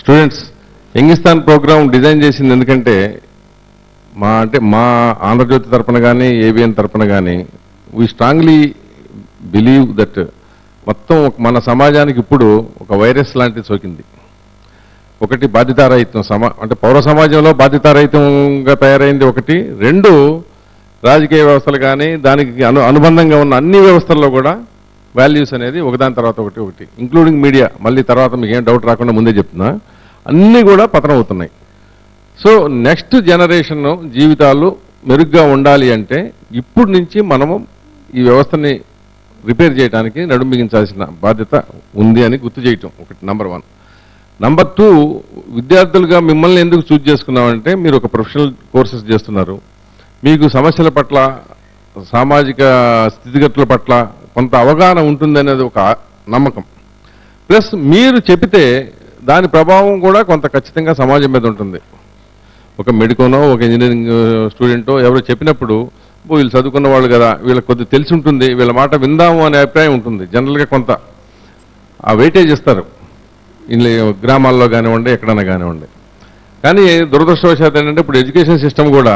Students Youngistaan programme design చేసింది ఎందుకంటే మా ఆంధ్రజ్యోతి తరపున కానీ ఏబిఎన్ తరపున కానీ వీ స్ట్రాంగ్లీ బిలీవ్ దట్ మొత్తం మన సమాజానికి ఇప్పుడు ఒక వైరస్ లాంటిది సోకింది. ఒకటి బాధ్యతారహితం అంటే పౌర సమాజంలో బాధ్యతారహితంగా తయారైంది ఒకటి. రెండు, రాజకీయ వ్యవస్థలు కానీ దానికి అనుబంధంగా ఉన్న అన్ని వ్యవస్థల్లో కూడా వాల్యూస్ అనేది ఒకదాని తర్వాత ఒకటి ఇంక్లూడింగ్ మీడియా. మళ్ళీ తర్వాత మీకు ఏం డౌట్ రాకుండా ముందే చెప్తున్నా, అన్నీ కూడా పతనం అవుతున్నాయి. సో నెక్స్ట్ జనరేషన్ జీవితాలు మెరుగ్గా ఉండాలి అంటే ఇప్పటి నుంచి మనము ఈ వ్యవస్థని రిపేర్ చేయడానికి నడుం బిగించాల్సిన బాధ్యత ఉంది అని గుర్తు చేయటం ఒకటి నంబర్ 1. నంబర్ 2, విద్యార్థులుగా మిమ్మల్ని ఎందుకు చూజ్ చేసుకున్నామంటే మీరు ఒక ప్రొఫెషనల్ కోర్సెస్ చేస్తున్నారు, మీకు సమస్యల పట్ల సామాజిక స్థితిగతుల పట్ల కొంత అవగాహన ఉంటుందనేది ఒక నమ్మకం. ప్లస్ మీరు చెబితే దాని ప్రభావం కూడా కొంత ఖచ్చితంగా సమాజం మీద ఉంటుంది. ఒక మెడికోనో ఒక ఇంజనీరింగ్ స్టూడెంటో ఎవరో చెప్పినప్పుడు వీళ్ళు చదువుకున్న వాళ్ళు కదా, వీళ్ళకి కొద్దిగా తెలిసి ఉంటుంది, వీళ్ళ మాట విందాము అనే అభిప్రాయం ఉంటుంది. జనరల్గా కొంత ఆ వెయిటేజ్ ఇస్తారు గ్రామాల్లో కానివ్వండి, ఎక్కడైనా కానివ్వండి. కానీ దురదృష్టవశాత్తు ఏంటంటే ఇప్పుడు ఎడ్యుకేషన్ సిస్టమ్ కూడా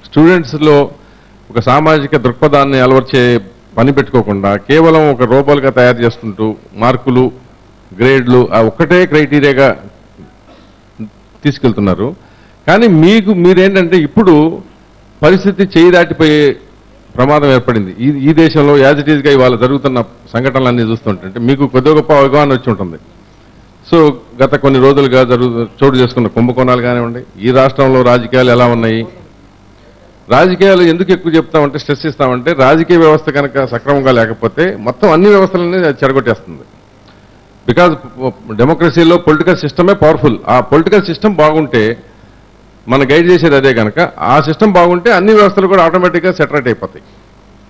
స్టూడెంట్స్లో ఒక సామాజిక దృక్పథాన్ని అలవర్చే పని పెట్టుకోకుండా కేవలం ఒక రోబోలుగా తయారు చేసుకుంటూ మార్కులు, గ్రేడ్లు ఆ ఒక్కటే క్రైటీరియాగా తీసుకెళ్తున్నారు. కానీ మీరేంటంటే ఇప్పుడు పరిస్థితి చేయి దాటిపోయే ప్రమాదం ఏర్పడింది ఈ దేశంలో. యాజ్ ఇట్ ఈజ్గా ఇవాళ జరుగుతున్న సంఘటనలన్నీ చూస్తుంటే మీకు కొద్దిగా గొప్ప అవగాహన వచ్చి ఉంటుంది. సో గత కొన్ని రోజులుగా చోటు చేసుకున్న కుంభకోణాలు కానివ్వండి, ఈ రాష్ట్రంలో రాజకీయాలు ఎలా ఉన్నాయి, రాజకీయాలు ఎందుకు ఎక్కువ చెప్తామంటే స్ట్రెస్ ఇస్తామంటే రాజకీయ వ్యవస్థ కనుక సక్రమంగా లేకపోతే మొత్తం అన్ని వ్యవస్థలని చెరగొట్టేస్తుంది. బికాజ్ డెమోక్రసీలో పొలిటికల్ సిస్టమే పవర్ఫుల్. ఆ పొలిటికల్ సిస్టమ్ బాగుంటే మన గైడ్ చేసేది అదే కనుక ఆ సిస్టమ్ బాగుంటే అన్ని వ్యవస్థలు కూడా ఆటోమేటిక్గా సెటరేట్ అయిపోతాయి.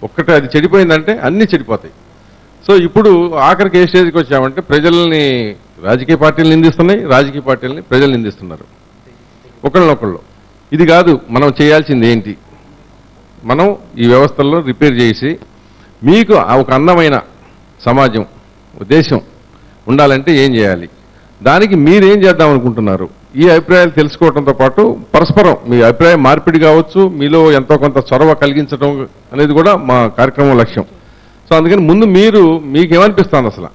ఒక్కటే అది చెడిపోయిందంటే అన్నీ చెడిపోతాయి. సో ఇప్పుడు ఆఖరికి ఏ స్టేజ్కి వచ్చామంటే ప్రజల్ని రాజకీయ పార్టీలు నిందిస్తున్నాయి, రాజకీయ పార్టీలని ప్రజలు నిందిస్తున్నారు ఒకళ్ళనొకళ్ళు. ఇది కాదు మనం చేయాల్సింది ఏంటి, మనం ఈ వ్యవస్థల్లో రిపేర్ చేసి మీకు ఒక అందమైన సమాజం, దేశం ఉండాలంటే ఏం చేయాలి, దానికి మీరేం చేద్దాం అనుకుంటున్నారు, ఈ అభిప్రాయాలు తెలుసుకోవడంతో పాటు పరస్పరం మీ అభిప్రాయం మార్పిడి కావచ్చు, మీలో ఎంతో కొంత చొరవ కలిగించడం అనేది కూడా మా కార్యక్రమం లక్ష్యం. సో అందుకని ముందు మీకు ఏమనిపిస్తుంది, అసలు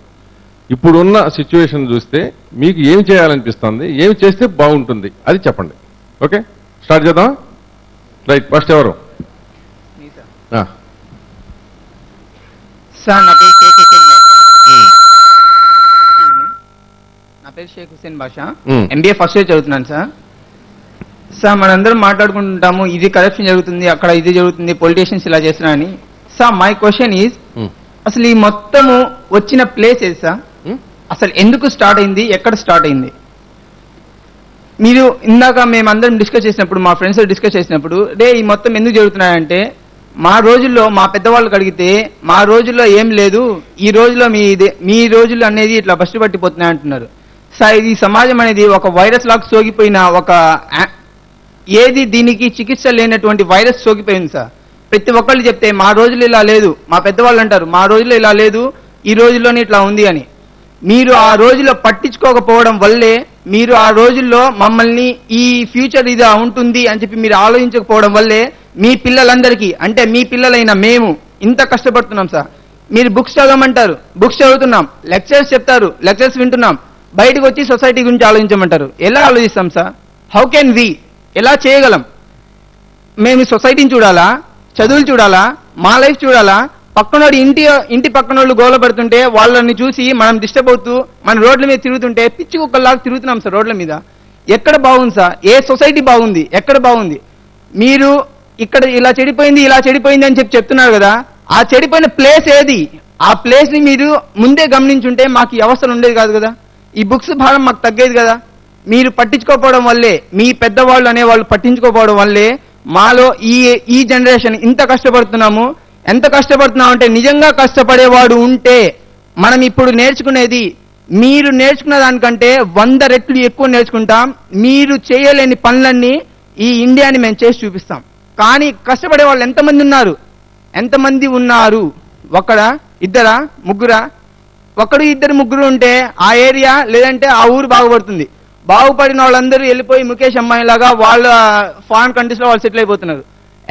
ఇప్పుడున్న సిచ్యువేషన్ చూస్తే మీకు ఏం చేయాలనిపిస్తుంది, ఏమి చేస్తే బాగుంటుంది అది చెప్పండి. ఓకే, స్టార్ట్ చేద్దాం. రైట్, ఫస్ట్ ఎవరు? సార్ నా పేరు షేక్ హుసేన్ బాషా, ఎంబీఏ ఫస్ట్ ఇయర్ చదువుతున్నాను సార్. సార్ మనందరం మాట్లాడుకుంటుంటాము ఇది కరప్షన్ జరుగుతుంది, అక్కడ ఇది జరుగుతుంది, పొలిటీషియన్స్ ఇలా చేస్తున్నా అని. సార్ మై క్వశ్చన్ ఈజ్, అసలు ఈ మొత్తము వచ్చిన ప్లేస్ ఏది సార్? అసలు ఎందుకు స్టార్ట్ అయింది, ఎక్కడ స్టార్ట్ అయింది? మీరు ఇందాక మేమందరం డిస్కస్ చేసినప్పుడు, మా ఫ్రెండ్స్ డిస్కస్ చేసినప్పుడు ఈ మొత్తం ఎందుకు జరుగుతున్నాయంటే మా రోజుల్లో మా పెద్దవాళ్ళకి అడిగితే మా రోజుల్లో ఏం లేదు, ఈ రోజులో మీ రోజుల్లో అనేది ఇట్లా బస్సు పట్టిపోతున్నాయి అంటున్నారు. సార్ ఈ సమాజం అనేది ఒక వైరస్ లాగా సోకిపోయిన ఏది దీనికి చికిత్స లేనటువంటి వైరస్ సోకిపోయింది సార్. ప్రతి ఒక్కళ్ళు చెప్తే మా రోజుల్లో ఇలా లేదు, మా పెద్దవాళ్ళు అంటారు మా రోజుల్లో ఇలా లేదు, ఈ రోజుల్లోనే ఇట్లా ఉంది అని. మీరు ఆ రోజుల్లో పట్టించుకోకపోవడం వల్లే, మీరు ఆ రోజుల్లో మమ్మల్ని ఈ ఫ్యూచర్ ఇది ఉంటుంది అని చెప్పి మీరు ఆలోచించకపోవడం వల్లే మీ పిల్లలందరికీ, అంటే మీ పిల్లలైన మేము ఇంత కష్టపడుతున్నాం సార్. మీరు బుక్స్ చదవమంటారు, బుక్స్ చదువుతున్నాం, లెక్చర్స్ చెప్తారు, లెక్చర్స్ వింటున్నాం, బయటకు వచ్చి సొసైటీ గురించి ఆలోచించమంటారు. ఎలా ఆలోచిస్తాం సార్? హౌ కెన్ వి, ఎలా చేయగలం? మేము సొసైటీని చూడాలా, చదువులు చూడాలా, మా లైఫ్ చూడాలా? పక్కనోడు ఇంటి పక్కనోళ్ళు గోల పడుతుంటే వాళ్ళని చూసి మనం డిస్టర్బ్ అవుతూ మన రోడ్ల మీద తిరుగుతుంటే పిచ్చి కుక్కల్లాగా తిరుగుతున్నాం సార్ రోడ్ల మీద. ఎక్కడ బాగుంది సార్? ఏ సొసైటీ బాగుంది, ఎక్కడ బాగుంది? మీరు ఇక్కడ ఇలా చెడిపోయింది అని చెప్తున్నారు కదా, ఆ చెడిపోయిన ప్లేస్ ఏది? ఆ ప్లేస్ ని మీరు ముందే గమనించుంటే మాకు ఈ అవసరం ఉండేది కాదు కదా, ఈ బుక్స్ భారం మాకు తగ్గేది కదా. మీరు పట్టించుకోకపోవడం వల్లే, మీ పెద్దవాళ్ళు అనేవాళ్ళు పట్టించుకోకపోవడం వల్లే మాలో ఈ జనరేషన్ ఇంత కష్టపడుతున్నాము. ఎంత కష్టపడుతున్నాం అంటే నిజంగా కష్టపడేవాడు ఉంటే మనం ఇప్పుడు నేర్చుకునేది మీరు నేర్చుకున్న దానికంటే 100 రెట్లు ఎక్కువ నేర్చుకుంటాం. మీరు చేయలేని పనులన్నీ ఈ ఇండియాని మేము చేసి చూపిస్తాం. కానీ కష్టపడే వాళ్ళు ఎంతమంది ఉన్నారు? ఒకడా, ఇద్దరా, ముగ్గురా? ఒకడు ఇద్దరు ముగ్గురు ఉంటే ఆ ఏరియా లేదంటే ఆ ఊరు బాగుపడుతుంది. బాగుపడిన వాళ్ళందరూ వెళ్ళిపోయి ముఖేష్ అమ్మాయి లాగా వాళ్ళ ఫారెన్ కంట్రీస్ లో వాళ్ళు సెటిల్ అయిపోతున్నారు.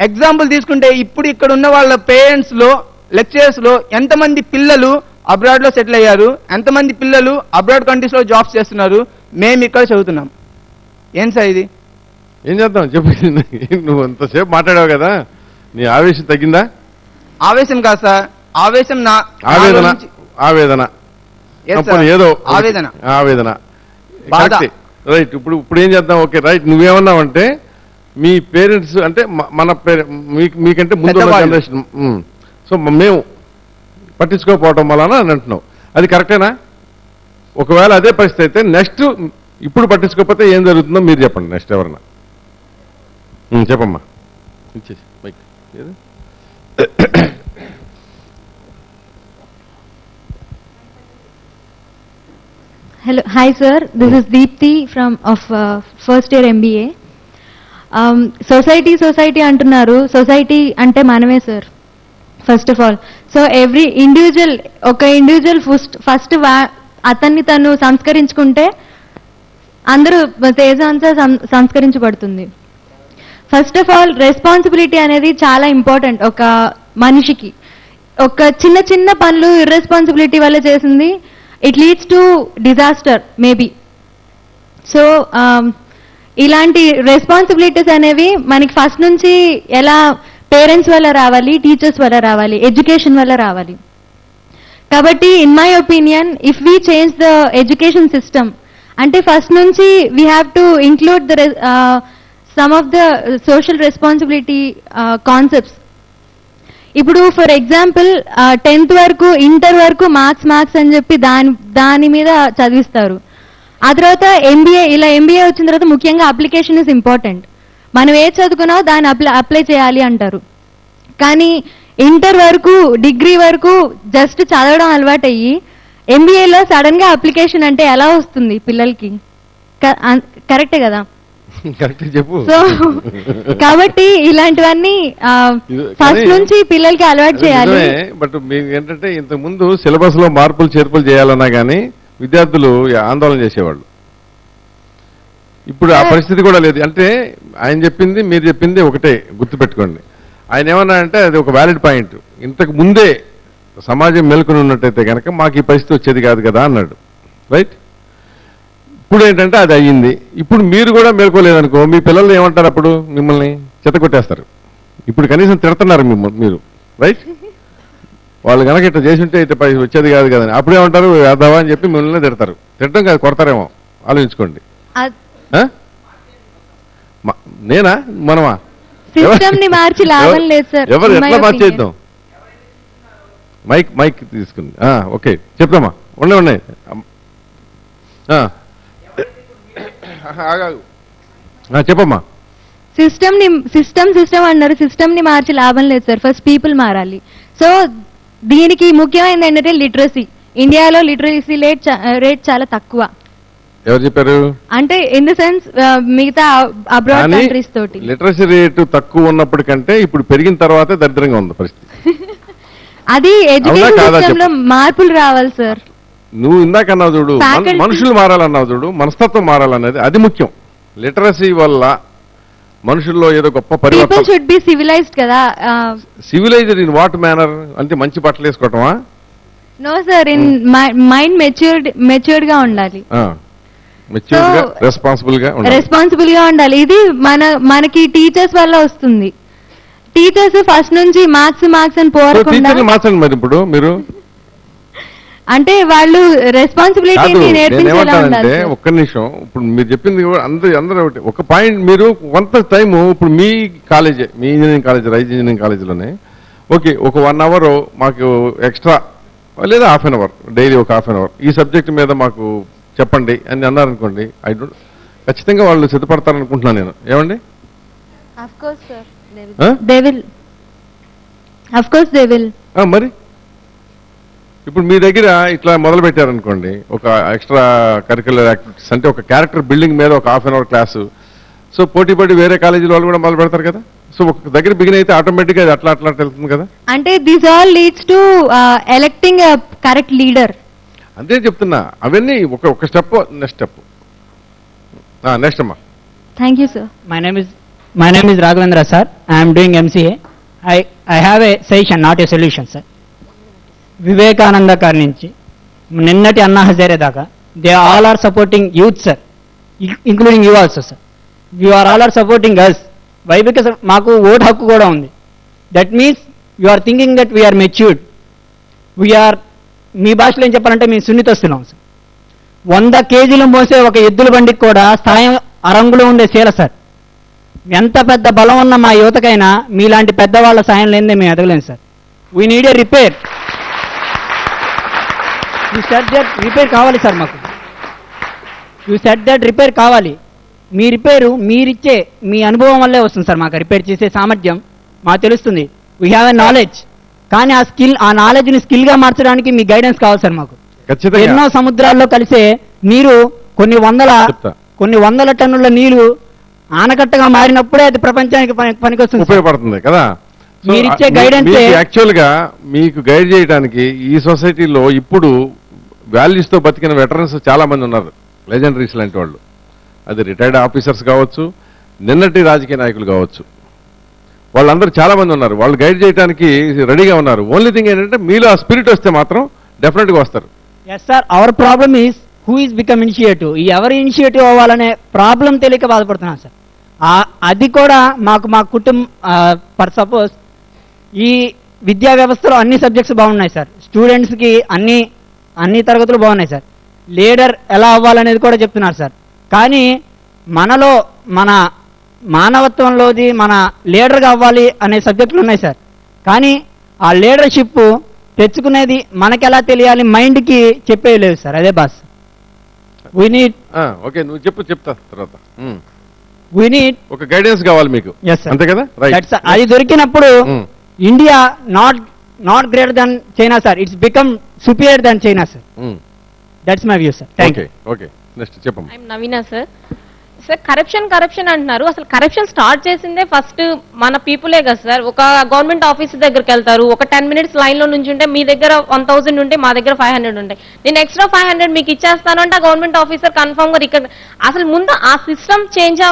ఎగ్జాంపుల్ తీసుకుంటే ఇప్పుడు ఇక్కడ ఉన్న వాళ్ళ పేరెంట్స్ లో లెక్చరర్స్ లో ఎంతమంది పిల్లలు అబ్రాడ్ లో సెటిల్ అయ్యారు, ఎంతమంది పిల్లలు అబ్రాడ్ కంట్రీస్ లో జాబ్స్ చేస్తున్నారు, మేము ఇక్కడ చదువుతున్నాం. ఏం సార్ ఇది? ఏం చేద్దాం చెప్పు. నువ్వు అంతసేపు మాట్లాడావు కదా, నీ ఆవేశం తగ్గిందా? ఆవేశం కాదు సార్, ఆవేశం నా ఆవేదన. ఆవేదన Yes, sir. అప్పుడు ఏదో ఆవేదన. ఆవేదన బాధ. రైట్. ఇప్పుడు ఏం చేద్దాం? Okay right. నువ్వేమన్నావంటే మీ పేరెంట్స్ అంటే మన మీకంటే ముందు పెద్దవాళ్ళు. జనరేషన్, సో మేము పట్టించుకోకపోవటం వలన అని అంటున్నావు. అది కరెక్టేనా? ఒకవేళ అదే పరిస్థితి అయితే నెక్స్ట్ ఇప్పుడు పట్టించుకోకపోతే ఏం జరుగుతుందో మీరు చెప్పండి. నెక్స్ట్ ఎవరన్నా చెప్పమ్మా. ఇచ్చేసి మైక్ ఏది? Hello, hi sir. This is Deepthi from first year MBA. Society అంటున్నారు. సొసైటీ అంటే మనమే sir, first of all. So every individual, ఒక ఇండివిజువల్ ఫస్ట్ అతన్ని తను సంస్కరించుకుంటే అందరూ తేజ అంతా సంస్కరించబడుతుంది. ఫస్ట్ ఆఫ్ ఆల్ రెస్పాన్సిబిలిటీ అనేది చాలా ఇంపార్టెంట్ ఒక మనిషికి. ఒక చిన్న చిన్న పనులు ఇర్రెస్పాన్సిబిలిటీ వల్ల చేసింది, it leads to disaster maybe. So ఇలాంటి రెస్పాన్సిబిలిటీస్ అనేవి మనకి ఫస్ట్ నుంచి ఎలా పేరెంట్స్ వల్ల రావాలి, టీచర్స్ వల్ల రావాలి, ఎడ్యుకేషన్ వల్ల రావాలి. కాబట్టి in my opinion if we change the education system అంటే ఫస్ట్ నుంచి we have to include the sum of the social responsibility concepts. ఇప్పుడు ఫర్ ఎగ్జాంపుల్ 10th వరకు, ఇంటర్ వరకు మార్క్స్ అని చెప్పి దాని మీద చదివిస్తారు. ఆ తర్వాత ఎంబీఏ వచ్చిన తర్వాత ముఖ్యంగా అప్లికేషన్ ఇస్ ఇంపార్టెంట్. మనం ఏది చదువుకున్నావో దాన్ని అప్లై చేయాలి అంటారు. కానీ ఇంటర్ వరకు, డిగ్రీ వరకు జస్ట్ చదవడం అలవాటయ్యి ఎంబీఏలో సడన్ గా అప్లికేషన్ అంటే ఎలా వస్తుంది పిల్లలకి? కరెక్టే కదా? చెప్పు. సో కాబట్టి ఇలాంటివన్నీ ఫస్ట్ నుంచి పిల్లలకి అలవాటు చేయాలి. బట్ మీకు ఏంటంటే ఇంతకు ముందు సిలబస్ లో మార్పులు చేర్పులు చేయాలన్నా కానీ విద్యార్థులు ఆందోళన చేసేవాళ్ళు. ఇప్పుడు ఆ పరిస్థితి కూడా లేదు. అంటే ఆయన చెప్పింది మీరు చెప్పింది ఒకటే, గుర్తుపెట్టుకోండి. ఆయన ఏమన్నా అంటే అది ఒక వ్యాలిడ్ పాయింట్. ఇంతకు ముందే సమాజం మేల్కొని ఉన్నట్టయితే కనుక మాకు ఈ పరిస్థితి వచ్చేది కాదు కదా అన్నాడు. రైట్. ఇప్పుడు ఏంటంటే అది అయ్యింది. ఇప్పుడు మీరు కూడా మేల్కోలేదనుకో, మీ పిల్లలు ఏమంటారు? అప్పుడు మిమ్మల్ని చెత్తకొట్టేస్తారు. ఇప్పుడు కనీసం తిడుతున్నారు మీరు. రైట్. వాళ్ళు కనుక ఇట్లా చేసి ఉంటే ఇట్లా వచ్చేది కాదు కదని అప్పుడేమంటారు? అదావా అని చెప్పి మిమ్మల్ని తిడతారు. తిట్టడం కాదు, కొడతారేమో. ఆలోచించుకోండి. నేనా మనమా? సిస్టమ్ ని మార్చి లాభం లేదు సార్. ఎవరు ఎట్లా మార్చేద్దాం? మైక్ తీసుకుంది. ఓకే చెప్తామా. ఉన్నాయి. చెప్పమ్మా. సిస్టమ్ అన్నారు. సిస్టమ్ ని మార్చి లాభం లేదు సార్. ఫస్ట్ పీపుల్ మారాలి. సో దీనికి ముఖ్యమైనది ఏంటంటే లిటరసీ. ఇండియాలో లిటరసీ రేట్ చాలా తక్కువ. ఎవరు చెప్పారు? అంటే ఇన్ ద సెన్స్ మిగతా అబ్రాడ్ కంట్రీస్ తోటి లిటరసీ రేటు తక్కువ ఉన్నప్పటికంటే ఇప్పుడు పెరిగిన తర్వాతే దరిద్రంగా ఉంది పరిస్థితి. అది ఎడ్యుకేషన్ సిస్టమ్ లో మార్పులు రావాలి సార్. నువ్వు ఇందాక అన్నావు చూడు, మనుషులు మారాలన్నావు చూడు, మనస్తత్వం మారాలన్నది అది ముఖ్యం. లిటరసీ వల్ల మనుషుల్లో ఏదో గొప్ప పరివర్తన. షుడ్ బి సివిలైజ్డ్ కదా. Civilized in what manner? అంటే మంచి బట్టలు వేసుకోవటమా? No sir, in mind matured గా ఉండాలి. రెస్పాన్సిబుల్ గా ఉండాలి. ఇది మనకి టీచర్స్ వల్ల వస్తుంది. టీచర్స్ ఫస్ట్ నుంచి మార్క్స్ అని పోరకుండా మార్చండి. మరి ఇప్పుడు మీరు అంటే వాళ్ళు రెస్పాన్సిబిలిటీ నేర్పించేలా ఉండాలి. ఒక్క నిమిషం. ఇప్పుడు మీరు చెప్పింది అందరూ ఒక పాయింట్. మీరు కొంత టైము ఇప్పుడు మీ కాలేజీ, మీ ఇంజనీరింగ్ కాలేజ్, రైజ్ ఇంజనీరింగ్ కాలేజీలోనే ఓకే ఒక 1 hour మాకు ఎక్స్ట్రా లేదా హాఫ్ అన్ అవర్, డైలీ ఒక హాఫ్ అన్ అవర్ ఈ సబ్జెక్ట్ మీద మాకు చెప్పండి అని అన్నారనుకోండి, ఖచ్చితంగా వాళ్ళు సిద్ధపడతారనుకుంటున్నాను నేను. ఏమండి? మరి ఇప్పుడు మీ దగ్గర ఇట్లా మొదలు పెట్టారనుకోండి ఒక ఎక్స్ట్రా కరిక్యులర్ యాక్టివిటీస్, అంటే ఒక క్యారెక్టర్ బిల్డింగ్ మీద ఒక half an hour class. So పోటీ పడి వేరే కాలేజీల వాళ్ళు కూడా మొదలు పెడతారు కదా. సో ఒక దగ్గర బిగిన్ అయితే ఆటోమేటిక్గా అది అట్లా వెళ్తుంది కదా. అంటే this all leads to electing correct leader. అంతే చెప్తున్నా. అవన్నీ ఒక స్టెప్, నెక్స్ట్ స్టెప్. నెక్స్ట్ అమ్మా. Thank you sir. My name is Raghavendra, sir. I am doing MCA. I have a suggestion, not a solution, sir. Vivekananda గారి నుంచి నిన్నటి అన్నా హజారే దాకా they all are supporting youth, sir, including you also, sir. You are all are supporting us. Why? Because మాకు vote హక్కు కూడా ఉంది. That means you are thinking that we are matured. We are, మీ భాషలో ఏం చెప్పాలంటే మేము సున్నితొస్తున్నాం, సార్. 100 కేజీలు మోసే ఒక ఎద్దుల బండికి కూడా స్థాయం అరంగులో ఉండే శీల, సార్. ఎంత పెద్ద బలం ఉన్న మా యువతకైనా మీలాంటి పెద్దవాళ్ళ సాయం లేనిదే మేము ఎదగలేం, sir. We need a repair. You set that repair కావాలి, సార్. మాకు యూ సెట్ దట్ రిపేర్ కావాలి. మీ రిపేరు మీరిచ్చే మీ అనుభవం వల్లే వస్తుంది, సార్. మాకు రిపేర్ చేసే సామర్థ్యం మాకు తెలుస్తుంది. We have a knowledge. కానీ ఆ నాలెడ్జ్ని స్కిల్గా మార్చడానికి మీ గైడెన్స్ కావాలి, సార్. మాకు ఎన్నో సముద్రాల్లో కలిసే నీరు కొన్ని వందల టన్నుల నీరు ఆనకట్టగా మారినప్పుడే అది ప్రపంచానికి పనికొస్తుంది, ఉపయోగపడుతుంది కదా. మీరిచ్చే గైడెన్స్ యాక్చువల్ గా మీకు గైడ్ చేయడానికి ఈ సొసైటీలో ఇప్పుడు వాల్యూస్ తో బతికిన వెటరన్స్ చాలా మంది ఉన్నారు, లెజెండరీస్ లాంటి వాళ్ళు. అది రిటైర్డ్ ఆఫీసర్స్ కావచ్చు, నిన్నటి రాజకీయ నాయకులు కావచ్చు, వాళ్ళందరూ చాలా మంది ఉన్నారు. వాళ్ళు గైడ్ చేయడానికి రెడీగా ఉన్నారు. ఓన్లీ థింగ్ ఏంటంటే మీలో ఆ స్పిరిట్ వస్తే మాత్రం డెఫినెట్ గా వస్తారు. Yes sir. Our problem is who is become initiative. ఎవరు ఇనిషియేటివ్ అవ్వాలనే ప్రాబ్లం తెలియక బాధపడుతున్నాం, సార్. అది కూడా మా కుటుంబం, ఫర్ సపోజ్ ఈ విద్యా వ్యవస్థలో అన్ని సబ్జెక్ట్స్ బాగున్నాయి, సార్. స్టూడెంట్స్కి అన్ని తరగతులు బాగున్నాయి, సార్. లీడర్ ఎలా అవ్వాలనేది కూడా చెప్తున్నారు, సార్. కానీ మనలో మన మానవత్వంలోది మన లీడర్గా అవ్వాలి అనే సబ్జెక్టులు ఉన్నాయి, సార్. కానీ ఆ లీడర్షిప్ తెచ్చుకునేది మనకెలా తెలియాలి, మైండ్కి చెప్పేయలేదు, సార్. అదే బాస్. We need. ఓకే, నువ్వు చెప్తా తర్వాత. వీ నీడ్ ఒక గైడెన్స్ కావాలి మీకు, అంతే కదా. రైట్. అది దొరికినప్పుడు India not greater than China, sir. It's become superior than China, sir. That's my view, sir. Thank you. Okay, next చెప్పండి. I'm Naveena, sir. Sir, corruption అంటున్నారు. అసలు కరప్షన్ స్టార్ట్ చేసిందే ఫస్ట్ మన పీపులే కదా సార్. ఒక గవర్నమెంట్ ఆఫీస్ దగ్గరికి వెళ్తారు, ఒక 10 minutes లైన్లో నుంచి ఉంటే మీ దగ్గర 1000 ఉంటే మా దగ్గర 500 ఉంటాయి. నేను ఎక్స్ట్రా 500 మీకు ఇచ్చేస్తాను అంటే ఆ గవర్నమెంట్ ఆఫీసర్ కన్ఫర్మ్ గా ఇక్కడ అసలు ముందు ఆ సిస్టమ్ చేంజ్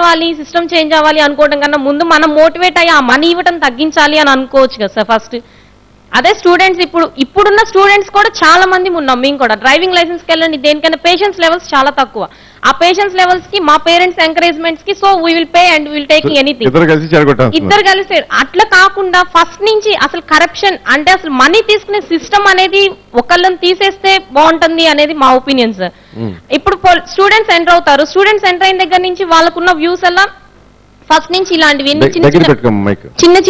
అవ్వాలి అనుకోవడం కన్నా ముందు మనం మోటివేట్ అయ్యి ఆ మనీ ఇవ్వటం తగ్గించాలి అని అనుకోవచ్చు కదా సార్ ఫస్ట్. అదే స్టూడెంట్స్ ఇప్పుడున్న స్టూడెంట్స్ కూడా చాలా మంది ఉన్నాం. మేము కూడా డ్రైవింగ్ లైసెన్స్కి వెళ్ళండి, దేనికైనా పేషెన్స్ లెవెల్స్ చాలా తక్కువ. ఆ పేషెన్స్ లెవెల్స్ కి మా పేరెంట్స్ ఎంకరేజ్మెంట్స్ కి so we will pay and will taking anything. ఇద్దరు కలిసి అట్లా కాకుండా ఫస్ట్ నుంచి అసలు కరప్షన్ అంటే అసలు మనీ తీసుకునే సిస్టమ్ అనేది ఒకళ్ళని తీసేస్తే బాగుంటుంది అనేది మా ఒపీనియన్, సార్. ఇప్పుడు స్టూడెంట్స్ ఎంటర్ అవుతారు, స్టూడెంట్స్ ఎంటర్ అయిన దగ్గర నుంచి వాళ్ళకున్న వ్యూస్ అలా ఫస్ట్ నుంచి ఇలాంటివి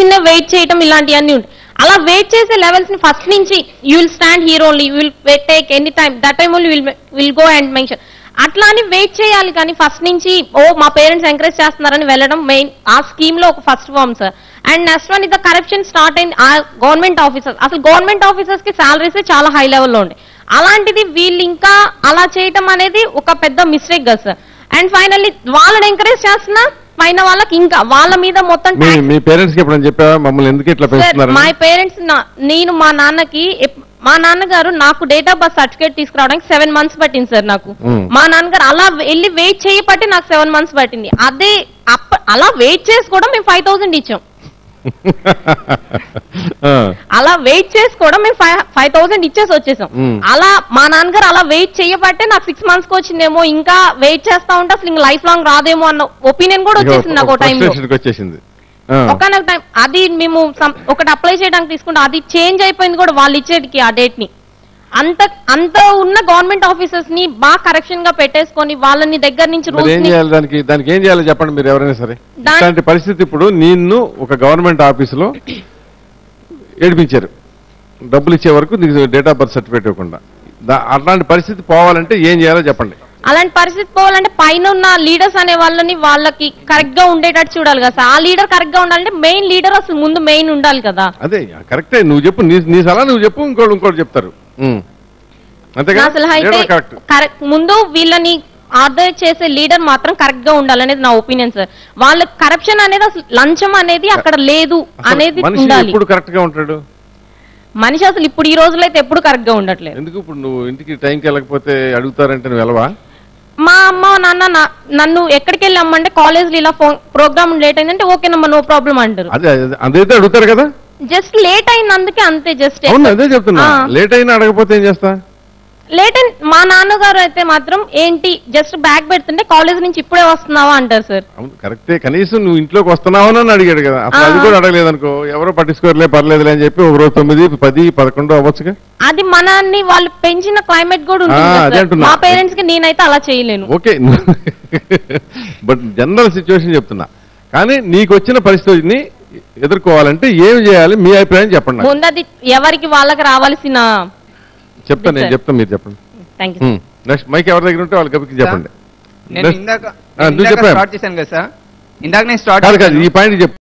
చిన్న వెయిట్ చేయటం ఇలాంటివన్నీ ఉంటాయి. అలా వెయిట్ చేసే లెవెల్స్ ని ఫస్ట్ నుంచి you will stand here only, you will take any time, that time only will go and mention. అట్లా అని వెయిట్ చేయాలి. కానీ ఫస్ట్ నుంచి మా పేరెంట్స్ ఎంకరేజ్ చేస్తున్నారని వెళ్ళడం మెయిన్ ఆ స్కీమ్ లో ఒక first form, sir. And next one ఇది కరప్షన్ స్టార్ట్ అయింది ఆ గవర్నమెంట్ ఆఫీసర్స్. అసలు గవర్నమెంట్ ఆఫీసర్స్ కి సాలరీస్ చాలా హై లెవెల్లో ఉండే, అలాంటిది వీళ్ళు ఇంకా అలా చేయటం అనేది ఒక పెద్ద మిస్టేక్ కదా సార్. అండ్ ఫైనల్లీ వాళ్ళని ఎంకరేజ్ చేస్తున్నా పైన వాళ్ళకి ఇంకా వాళ్ళ మీద మొత్తం మీ పేరెంట్స్ కి ఎప్పుడైనా చెప్పావా మమ్మల్ని ఎందుకు ఇట్లా పెంచుతున్నారు? మై పేరెంట్స్ నేను మా నాన్నగారు నాకు డేట్ ఆఫ్ బర్త్ సర్టిఫికేట్ తీసుకురావడానికి 7 months పట్టింది సార్ నాకు. మా నాన్నగారు అలా వెళ్ళి వెయిట్ చేయబట్టి నాకు 7 months పట్టింది. అదే అలా వెయిట్ చేసి కూడా మేము 5000 ఇచ్చాం. అలా వెయిట్ చేసి కూడా మేము 5000 ఇచ్చేసి వచ్చేసాం. అలా మా నాన్నగారు అలా వెయిట్ చేయబట్టే నాకు 6 months కి వచ్చిందేమో, ఇంకా వెయిట్ చేస్తా ఉంటే అసలు ఇంకా లైఫ్ లాంగ్ రాదేమో అన్న ఒపీనియన్ కూడా వచ్చేసింది నాకు టైంలో. ఒకనొక టైం అది మేము ఒకటి అప్లై చేయడానికి తీసుకుంటే అది చేంజ్ అయిపోయింది కూడా వాళ్ళు ఇచ్చేటికి ఆ డేట్ ని. అంత ఉన్న గవర్నమెంట్ ఆఫీసర్స్ ని బాగా కరెక్షన్ గా పెట్టేసుకొని వాళ్ళని దగ్గర నుంచి దానికి ఏం చేయాలి చెప్పండి మీరు ఎవరైనా సరే. ఇలాంటి పరిస్థితి ఇప్పుడు నిన్ను ఒక గవర్నమెంట్ ఆఫీసులో ఏడిపించారు, డబ్బులు ఇచ్చే వరకు నీకు డేట్ ఆఫ్ బర్త్ సర్టిఫికేట్ ఇవ్వకుండా. అట్లాంటి పరిస్థితి పోవాలంటే ఏం చేయాలో చెప్పండి. అలాంటి పరిస్థితి పోవాలంటే పైన ఉన్న లీడర్స్ అనే వాళ్ళకి కరెక్ట్ గా ఉండేటట్టు చూడాలి కదా సార్. ఆ లీడర్ కరెక్ట్ గా ఉండాలంటే మెయిన్ లీడర్ అసలు ముందు మెయిన్ ఉండాలి కదా. అదే కరెక్టే, నువ్వు చెప్పు, నీ సలహా నువ్వు చెప్పు, ఇంకోటి చెప్తారు. అసలు అయితే కరెక్ట్ ముందు వీళ్ళని ఆర్డర్ చేసే లీడర్ మాత్రం కరెక్ట్ గా ఉండాలనేది నా ఒపీనియన్ సార్. వాళ్ళ కరప్షన్ అనేది అసలు లంచం అనేది అక్కడ లేదు అనేది ఉండాలి. ఇప్పుడు కరెక్ట్ గా ఉంటాడు మనిషి అసలు ఇప్పుడు ఈ రోజుల్లో అయితే ఎప్పుడు కరెక్ట్ గా ఉండట్లేదు. ఎందుకు ఇప్పుడు నువ్వు ఇంటికి టైంకి వెళ్ళకపోతే అడుగుతారంటే నువ్వు వెళ్ళవా? మా అమ్మ నాన్న నన్ను ఎక్కడికి వెళ్ళి అమ్మంటే కాలేజ్ లో ఇలా ప్రోగ్రామ్ లేట్ అయిందంటే ఓకేనమ్మా నో ప్రాబ్లం అంటారు. అదైతే అడుగుతారు కదా. జస్ట్ లేట్ అయినందుకే అంతే. జస్ట్ అవును అదే చెప్తున్నా, లేట్ అయినా అడగపోతే ఏం చేస్తా? లేట్ అయిన మా నాన్నగారు అయితే మాత్రం ఏంటి జస్ట్ బ్యాగ్ పెడుతుంటే కాలేజ్ నుంచి ఇప్పుడే వస్తున్నావా అంటారు సార్. అవును కరెక్టే, కనీసం నువ్వు ఇంట్లోకి వస్తున్నావని అడిగాడు కదా. అసలు అది కూడా అడగలేదు అనుకో, ఎవరో పట్టించుకోరలే పర్లేదులే అని చెప్పి ఒక రోజు 9, 10, 11 అవ్వచ్చుగా. అది మనల్ని వాళ్ళు పెంచిన క్లైమేట్ కూడా ఉంటుంది. మా పేరెంట్స్ కి నేనైతే అలా చేయలేను. ఓకే బట్ జనరల్ సిచ్యువేషన్ చెప్తున్నా. కానీ నీకు వచ్చిన పరిస్థితిని ఎదుర్కోవాలంటే ఏం చేయాలి మీ అభిప్రాయం చెప్పండి. ముందు అది ఎవరికి వాళ్ళకి రావాల్సిన చెప్తాను, నేను చెప్తాను, మీరు చెప్పండి. నెక్స్ట్ మైక్ ఎవరి దగ్గర ఉంటే వాళ్ళకి చెప్పండి. నేను ఇందాక స్టార్ట్ చేశాను కదా సార్, ఇందాక నేను స్టార్ట్ ఈ పాయింట్ చెప్పు.